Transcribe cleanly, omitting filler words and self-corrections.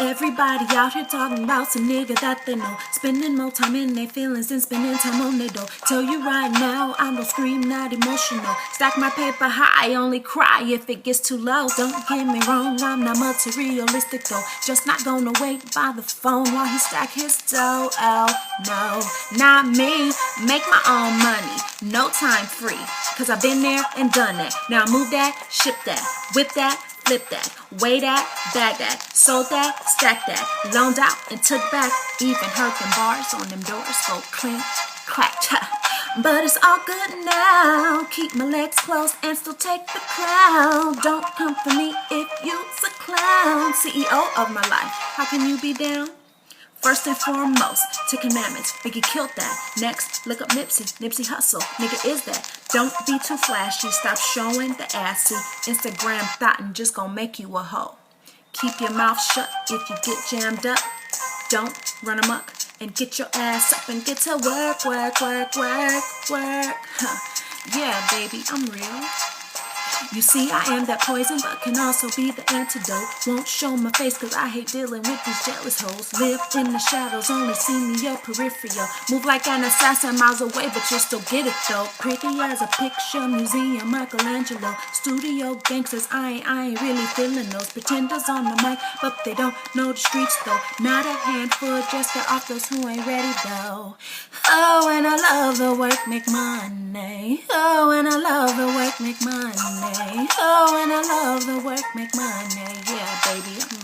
Everybody out here talking about some nigga that they know, spending more time in their feelings than spending time on their dough. Tell you right now, I don't scream, not emotional. Stack my paper high, only cry if it gets too low. Don't get me wrong, I'm not materialistic though. Just not gonna wait by the phone while he stack his dough. Oh no, not me. Make my own money, no time free. Cause I've been there and done that. Now move that, ship that, whip that, flip that, weigh that, bag that, sold that, stack that, loaned out and took back. Even heard them bars on them doors go clink, clack, but it's all good now. Keep my legs closed and still take the crowd. Don't come for me if you's a clown. CEO of my life, how can you be down? First and foremost, 10 commandments, Biggie killed that. Next, look up Nipsey Hussle, nigga is that. Don't be too flashy, stop showing the ass. See, Instagram thoughtin' just gon' make you a hoe. Keep your mouth shut if you get jammed up. Don't run amok and get your ass up and get to work, work, work, work, work. Yeah, baby, I'm real. You see, I am that poison, but can also be the antidote. Won't show my face, cause I hate dealing with these jealous hoes. Live in the shadows, only see me your peripheral. Move like an assassin miles away, but you'll still get it though. Pretty as a picture, museum, Michelangelo. Studio gangsters, I ain't really feeling those. Pretenders on the mic, but they don't know the streets though. Not a handful, just get off those who ain't ready though. Oh, and I love the work, make money. Oh, and I love the work, make money. Oh, and I love the work, make money. Yeah, baby, I'm